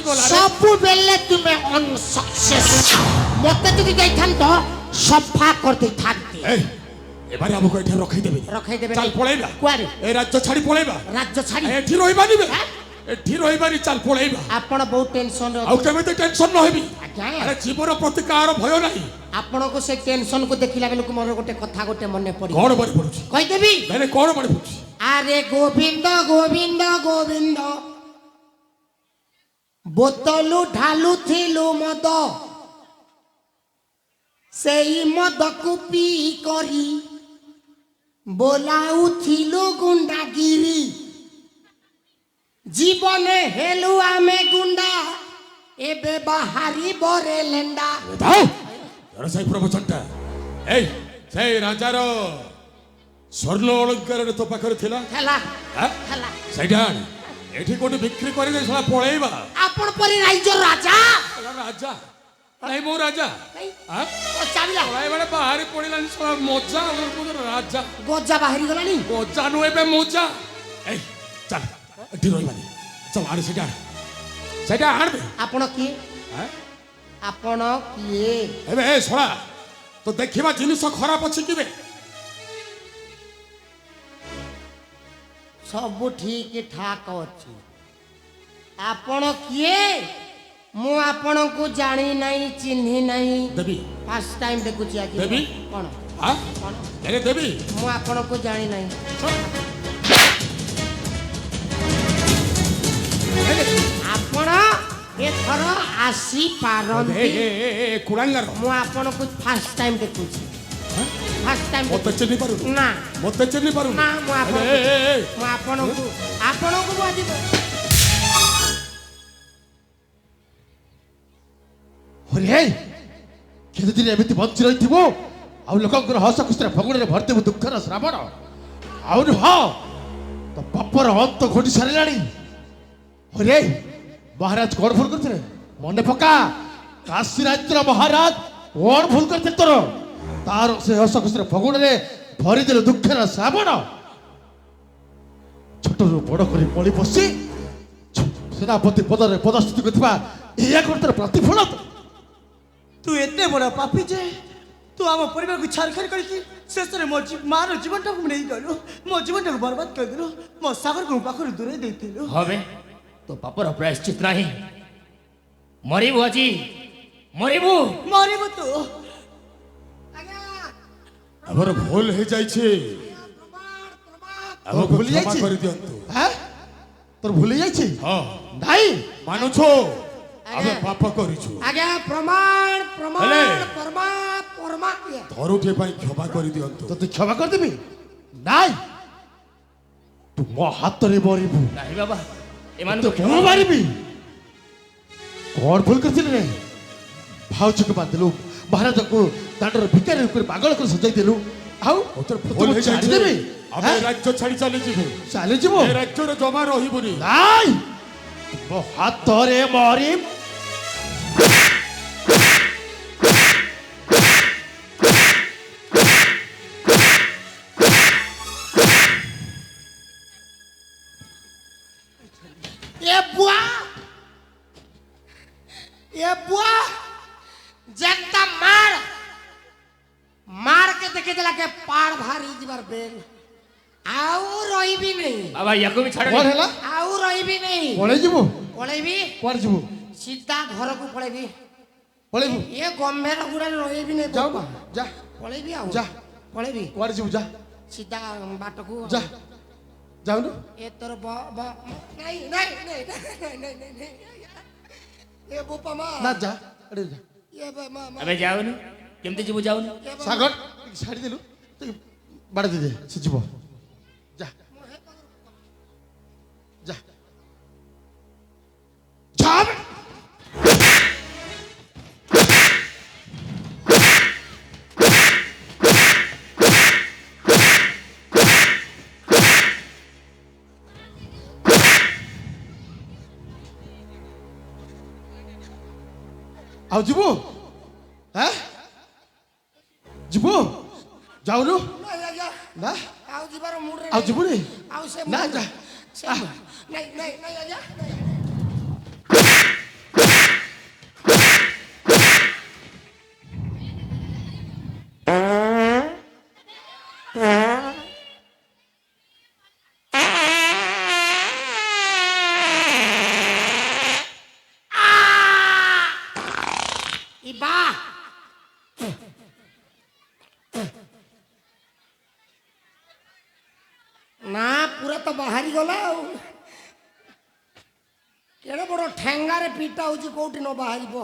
सब बेले तुम्हें अनसक्सेस मते जदि जाइथान तो सफा कर दे थांती এবারে আমাকে এটা রখাই দেবে চাল পড়াইবা কুয়ারে এই রাজ্য ছাড়ি পড়াইবা রাজ্য ছাড়ি এଠି রইবানি বে এଠି রইবানি চাল পড়াইবা आपण बहुत टेंशन रे আউ কেমতে টেনশন নহবি আজ্ঞା আরে জীবন প্রতি কার ভয় নাই आपण को से टेंशन को देखिला बेल को मोर गोटे कथा गोटे मने पड़ी কোন মনে পড়ুছি কই দেবি মানে কোন মনে পড়ুছি আরে গোবিন্দ গোবিন্দ গোবিন্দ बोतलू ढालू थिलू मद सेई मद को पी करी बोलाऊ थिलू गुंडागिरी जीवने हेलु आमे गुंडा एबे बाहारी बरे लेंडा দাও ধর সাই প্রবচনটা এই সেই রাজার স্বর্ণ অলঙ্কার তো পাখরে থিলা খেলা হ্যাঁ খেলা সেইটা এଠି কোটি বিক্রি করে দে শালা পড়াইবা आपण परी राइजर राजा রাজা নাই মো রাজা হ্যাঁ ओ चाबिला পড়াইবারে বাহারে পড়িলানি শালা মজা ওর কোন রাজা गोजा बाहरी गलानी মজা নইবে মজা এই চল এଠି রইবানি চল আরে সেটা আনবে आपण किए হ্যাঁ आपण किए এবে এ শোনা তো দেখিবা জিনিস খারাপ আছে কিবে सब ठीक ठाक अच्छी आपण किए मु आपण को जानी नहीं चिन्ही नहीं देवी फर्स्ट टाइम देखुची आज देवी कौन हां अरे देवी मु आपण को जानी नहीं आपण एथर आसी पारंती ए कुरांगार मु आपण को फर्स्ट टाइम देखुची फर्स्ट टाइम मते चिन्ही पारु ना मते चिन्ही पारु ना मु आपण को बाजी हरे केते दिन एमिति बंची रहिथिबो आ लोकंकर हस खुसरा फगुणरे भर्ती दुखर श्रावण आउ हा तो पापर अंत घटी सारिलाणी हरे महाराज कौन भूल करते मने पका काशी राज्यर महाराज कौन भूल करते तोर तार से हस खुसरा फगुणरे भरी दिल दुखर श्रावण छोट बड़ कर पड़ी बसी सेनापति पदरे पदस्थित करथिबा एया करतर प्रतिफल तू एते बड़ा पापी जे तू आम परिवार को छारखार करके शेष में मो मार जीवन टाक नहीं गलु मो जीवन टाक बर्बाद कर दिलु मो सागर को पाखर दूरे देथिलु हबे तो पापर प्रायश्चित नाही मरिबु अजी मरिबु तू हमर भूल हे जाई छे तो भूल जाई छे कर दियंतु हैं तोर भूल जाई छे हां नाही मानु छो अबे पाप करी छु आगे प्रमाण प्रमाण हेले। परमा परमा धरुठे पई क्षमा कर दियंतु तो क्षमा कर देबी नाही तू मो हाथ रे मरिबू नाही बाबा एमान तो को मो मारिबी कौन भूल करथिल रे भाउच को बांधलु महाराज को दांडर भिकारी ऊपर पागल कर सजाई देलु आउ ओतर तो भूल हे छाड़ी जाई देबी अबे राज्य छाड़ी चले जिबे चाले जीवो ए राज्य रे जमा रहिबुनी नाही मो हाथ रे मरिब ये बुआ जनता मार मार के देखे दिला के पार भारी जीवार बेल आउ रही भी नहीं बाबा याको भी छाड़ कौन हैला आउ रही भी नहीं पळे जीवो पळेबी कोन जीवो सीधा घर को पळेबी पळेबू ये गम्भीर गुड़ा रही भी नहीं जाओ जा पळेबी आउ जा पळेबी कोन जीवो जा सीधा बाट को जा जाऊ न ये तोर नहीं नहीं नहीं नहीं नहीं नहीं ये बोपा मा ना जा अरे जा ये मा अबे जाउनु केमते जिबु जाउनु सागर छाड़ी देलु तो बाड़ दे दे से जीवो जा जा जा आओ जीवो हैं जीवो जाऊ नु ना आउ जीवार मूड रे आओ जीवो रे आउ से ना जा नहीं नहीं नहीं आजा ଯିବା ନା ପୁରା ତ ବାହାରି ଗଲା ଆଉ କେଡ଼େ ବଡ଼ ଠେଙ୍ଗାରେ ପିଟା ହଉଛି କୋଉଠି ନ ବାହାରିବ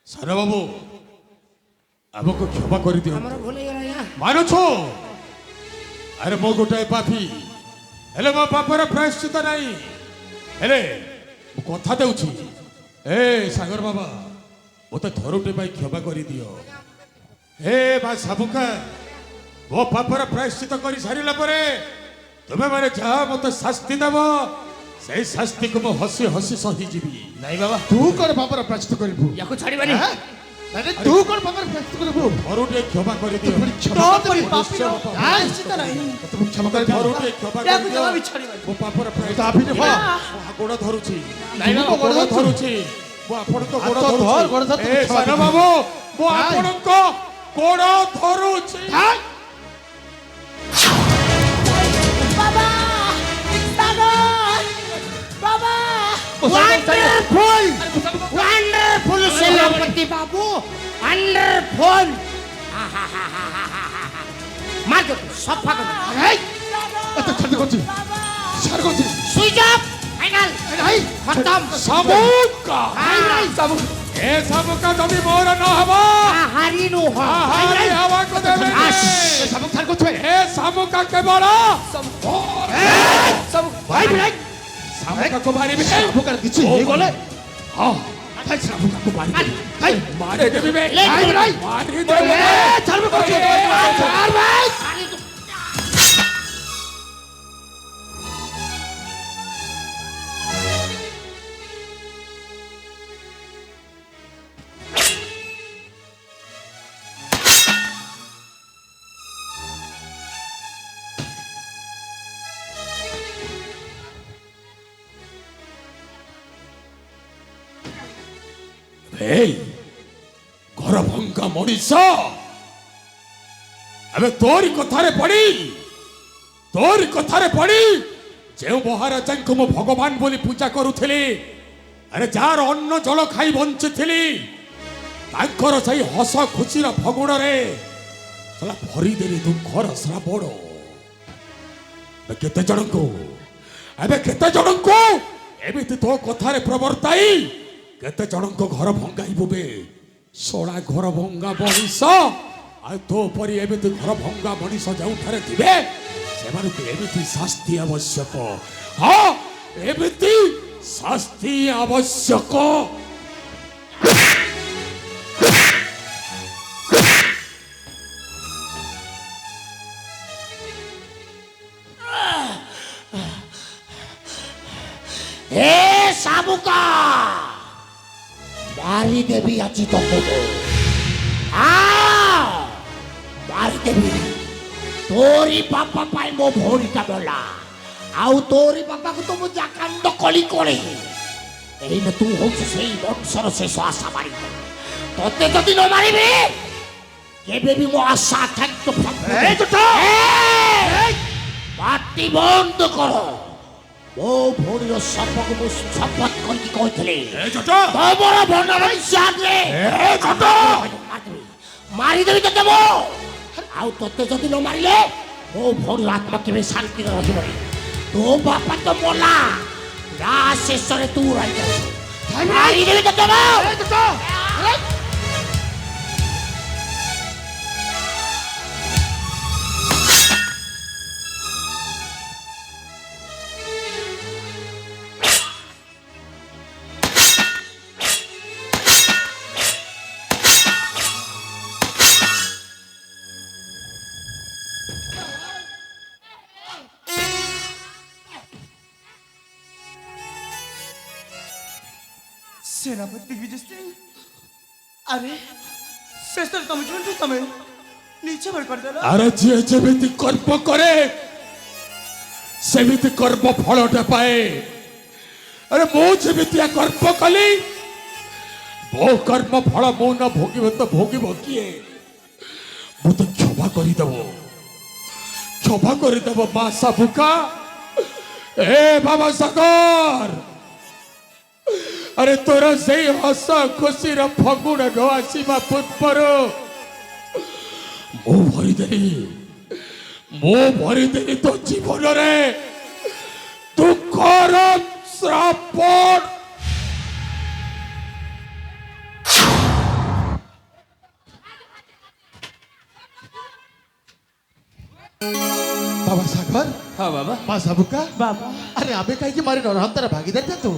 ସାନ ବାବୁ ଆମକୁ କ୍ଷମା କରିଦିଅ ଆମର ଭୁଲ ହେଇଗଲା ଆଜ୍ଞା ମାନୁଛୁ ଆରେ ମୁଁ ଗୋଟାଏ ପାପୀ ହେଲେ ମୋ ପାପର ପ୍ରାୟଶ୍ଚିତ ନାହିଁ ହେଲେ ମୁଁ କଥା ଦେଉଛି ଏ ସାଗର ବାବା ମୋତେ ଥରୁଟେ ପାଇଁ କ୍ଷମା କରିଦିଅ ହେ ମା ସାବୁକା ମୋ ପାପର ପ୍ରାୟଶ୍ଚିତ କରି ସାରିଲା ପରେ ତୁମେ ମାନେ ଯାହା ମୋତେ ଶାସ୍ତି ଦେବ ସେଇ ଶାସ୍ତିକୁ ମୁଁ ହସି ହସି ସହିଯିବି ନାଇଁ ବାବା ତୁ କଣ ବାପର ପ୍ରାଚିତ କରିବୁ ୟାକୁ ଛାଡ଼ିବାନି ଆଁ? ନାଇଁ, ତୁ କଣ ବାପର ପ୍ରାଚିତ କରିବୁ ଥରୁଟେ କ୍ଷମା କରିଦିଅ ପୁଣି କ୍ଷମା ତୋ କରିଦେବି। ପରି ପାପୀର ପ୍ରାୟଶ୍ଚିତ ନାହିଁ ତତେ ମୁଁ କ୍ଷମା କରିଦେବି। ଥରୁଟେ କ୍ଷମା ୟାକୁ କରିଦିଅ ଜମା ବି ଛାଡ଼ିବାନି ମୋ ପାପର ତୁ ତ ଆଭିନେ ପ୍ରାୟଶ୍ଚିତ ହଁ। ମୋ ଗୋଡ଼ ଧରୁଛି ନାଇଁ ତୁ ବାବା ତ ଗୋଡ଼ ଗୋଡ଼ ଧରୁଛୁ। ଧରୁଛି ମୁଁ ଆପଣଙ୍କ ଗୋଡ଼ ହାତ ଧର, ଗୋଡ଼ ଧର, ଧରୁଛି ତତେ ଏ କ୍ଷମା ସାନ କରିବି। ବାବୁ ମୁଁ ନାଇଁ। ଆପଣଙ୍କ ଗୋଡ଼ ଧରୁଛି ହାଁ? ବାବା ସାଗର ବାବା ୱାଣ୍ଡରଫୁଲ ୱାଣ୍ଡରଫୁଲ ସେନାପତି ବାବୁ ୱାଣ୍ଡରଫୁଲ ମାର ଦେ ସଫା କର ହେଇ! ଏତେ ଖାଲି କରୁଛି ସାର କରୁଛି ସୁଇଚ ଅଫ ফাইনাল ନାଇଁ খতম ସାବୁକା ସବୁ ଏ ସାବୁକା ଯଦି ମୋର ନ ହବ হারি নো ଆହାରି ହବାକୁ ଦେବେ ସବୁ ଖାଲି କରୁଛୁ ଏ ସାବୁକା କେବଳ ଭାଇ ଭାଇ ସାବୁକାକୁ ମାରିବି ସବୁ କାର କିଛି ହେଇଗଲେ ହଁ ଭାଇ ସାବୁକାକୁ ମାରି ଭାଇ ମାରି ଦେବି ବେ ଭାଇ ଭାଇ ମାରି ଦେବି ଏ ଚାଲୁ କରୁଛୁ ଚାଲ ଭାଇ এই ঘর ভঙ্গা মଣିଷ ଏବେ ତୋରି କଥାରେ ପଡ଼ି ଯେଉଁ ମହାରାଜାଙ୍କୁ ମୁଁ ଭଗବାନ ବୋଲି ପୂଜା କରୁଥିଲି ଆରେ ଯାହାର ଅନ୍ନ ଜଳ ଖାଇ ବଞ୍ଚିଥିଲି ତାଙ୍କର ସେଇ ହସ ଖୁସିର ଫଗୁଣରେ ଭରିଦେଲି ଦୁଃଖର ଶ୍ରାବଣ କେତେ ଜଣଙ୍କୁ ଏମିତି ତୋ କଥାରେ ପ୍ରବର୍ତ୍ତାଇ କେତେ ଜଣଙ୍କ ଘର ଭଙ୍ଗାଇବୁ ବେ ଶଳା ଘର ଭଙ୍ଗା ମଣିଷ ଆଉ ତୋ ପରି ଏମିତି ଘର ଭଙ୍ଗା ମଣିଷ ଯେଉଁଠାରେ ଥିବେ ସେମାନଙ୍କୁ ଏମିତି ଶାସ୍ତି ଆବଶ୍ୟକ ହଁ ଏମିତି ଶାସ୍ତି ଆବଶ୍ୟକ এ সাবুকা মারি দেবি আছি তোকে মারি দেবি তোরি বাপা পাই মো ভৌরিকা বেলা আউ তোরি বাপাকে তো মু জাকান্দ কলি করে এই না তুই হচ্ছে সেই বংশর শেষ আশা মারি তোতে যদি ন মারিবি কেবে বি মো আশা থাকতো পাটি বন্ধ করো ମୋ ଭଉଣୀର ଶପକୁ ମୁଁ ଶପଥ କରିକି କହିଥିଲି ତମର ଭଣ୍ଡାର ହିସାବରେ ମାରିଦେବି ତତେ ମୁଁ ଆଉ ତତେ ଯଦି ନ ମାରିଲେ ମୋ ଭଉଣୀର ଆତ୍ମା କେବେ ଶାନ୍ତିରେ ରହିବନି ତୋ ବାପା ତ ମଲା ନା ଶେଷରେ ତୁ ରହିଯାଉ ମାରିଦେବି ତତେ ମୁଁ सेनापति दिग्विजय सिंह अरे शेषर तुम झुंड समय नीचे भर कर देला ଆରେ ଯିଏ ଯେମିତି କର୍ମ କରେ ସେମିତି କର୍ମ ଫଳଟା ପାଏ ଆରେ ମୁଁ ଯେମିତିଆ କର୍ମ କଲି ମୋ କର୍ମ ଫଳ ମୁଁ ନ ଭୋଗିବ ତ ଭୋଗିବ କିଏ ମୋତେ କ୍ଷମା କରିଦେବ ମା ସାବୁକା ଏ ବାବା ସାଗର अरे तोर से हस खुशी फगुण न आसवा पूर्वर मो भरीदेली तो जीवन रे दुखर श्राप बाबा सागर हाँ बाबा मା ସାବୁକା ବାବା ଆରେ ଆମେ କାହିଁକି ମାରି ନରହନ୍ତାର ଭାଗିଦାର ଥାନ୍ତୁ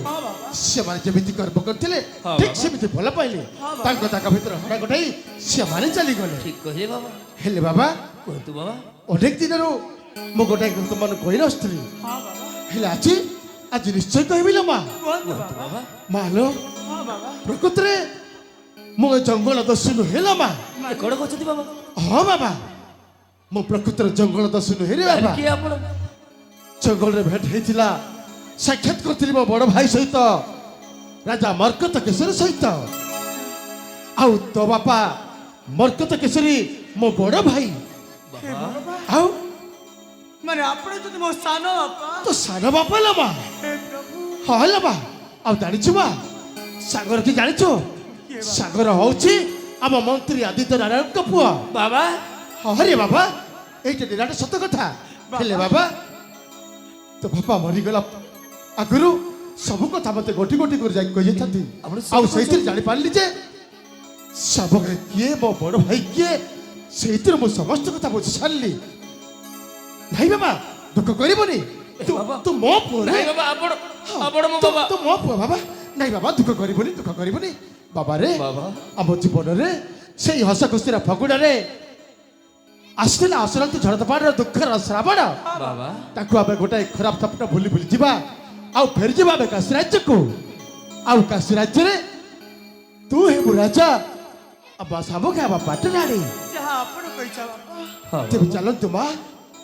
ସେମାନେ ଯେମିତି ଗର୍ବ କରିଥିଲେ ଠିକ ସେମିତି ଭଲ ପାଇଲେ ତାଙ୍କ ତାଙ୍କ ଭିତରେ ହଡ଼ା ଗୋଟାଇ ସେମାନେ ଚାଲିଗଲେ ठीक कहले बाबा ହେଲେ ବାବା कहतु बाबा ଅନେକ ଦିନରୁ ମୁଁ ଗୋଟାଏ କଥା ତୁମମାନଙ୍କୁ କହି ଆସୁଥିଲି ହଁ ବାବା ହେଲେ ଆଜି ନିଶ୍ଚୟ କହିବି ଲୋ ମା କୁହନ୍ତୁ ବାବା बाबा ମା ଲୋ ହଁ ବାବା ପ୍ରକୃତରେ ମୁଁ ଏ ଜଙ୍ଗଲ ଦସ୍ୟୁ ନୁହେଁ ଲୋ ମା ଏ କଣ କହୁଛନ୍ତି ବାबा ହଁ ବାବା ମୁଁ ପ୍ରକୃତରେ ଜଙ୍ଗଲ ଦସ୍ୟୁ ନୁହେଁ ରେ ବାବା କିଏ ଆପଣ ଜଙ୍ଗଲରେ ଭେଟ ହେଇଥିଲା ସାକ୍ଷାତ କରିଥିଲି ମୋ ବଡ଼ ଭାଇ ସହିତ ରାଜା ମର୍କତ କେଶରୀ ସହିତ ଆଉ ତୋ ବାପା ମର୍କତ କେଶରୀ ମୋ ବଡ଼ ଭାଇ ଆଉ ମାନେ ଆପଣ ଯଦି ମୋ ସାନ ବାପା ତୋ ସାନ ବାପା ଲୋ ମା ହେ ପ୍ରଭୁ ହଁ ଲୋ ମା ଆଉ ଜାଣିଛୁ ମା ସାଗର କି ଜାଣିଛୁ ସାଗର ହଉଛି ଆମ ମନ୍ତ୍ରୀ ଆଦିତ୍ୟ ନାରାୟଣଙ୍କ ପୁଅ बाबा ହରେ ବାବା ଏଇଟା ନିରାଟ ସତ କଥା ହେଲେ ବାବା ତୋ ବାପା ମରିଗଲା ଆଗରୁ ସବୁ କଥା ମତେ ଗୋଟି ଗୋଟି କରି ଯାଇ କହିଯାଇଥାନ୍ତି ଆପଣ ସବୁ ଆଉ ସେଇଥିରେ ଜାଣିପାରିଲି ଯେ ସାବକରେ କିଏ ମୋ ବଡ଼ ଭାଇ କିଏ ସେଇଥିରେ ମୁଁ ସମସ୍ତ କଥା ବୁଝି ସାରିଲି ନାଇଁ ବାବା ଦୁଃଖ କରିବନି ବାବା। ତୁ ମୋ ପୁଅ ରେ ନାଇଁ ବାବା ଆପଣ ଆପଣ ମୋ ବାବା ତୁ ମୋ ପୁଅ ବାବା ନାଇଁ ବାବା ଦୁଃଖ କରିବନି ବାବା ରେ ବାବା। ଆମ ଜୀବନରେ ସେଇ ହସ ଖୁସିର ଫଗୁଣରେ ଆସିଥିଲା ଅସରନ୍ତି ଝଡ଼ ତୋଫାନର ଦୁଃଖର ଶ୍ରାବଣ ବାବା ତାକୁ ଆମେ ଗୋଟାଏ ଖରାପ ସ୍ୱପ୍ନ ଭୁଲି ଭୁଲି ଯିବା ଆଉ ଫେରିଯିବା ଆମେ କାଶୀ ରାଜ୍ୟକୁ ଆଉ କାଶୀ ରାଜ୍ୟରେ ତୁ ହେବୁ ରାଜା ଆମ ସାବୁକା ଆମ ପାଟରାଣୀ ଯାହା ଆପଣ କହିଛ ବାପା हाँ ତେବେ ଚାଲନ୍ତୁ ମା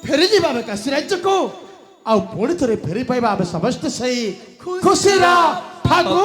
ଫେରିଯିବା ଆମେ କାଶୀ ରାଜ୍ୟକୁ ଆଉ ପୁଣି ଥରେ ଫେରି ପାଇବା ଆମେ ସମସ୍ତେ ସେଇ ଖୁସିର ଫାଗୁ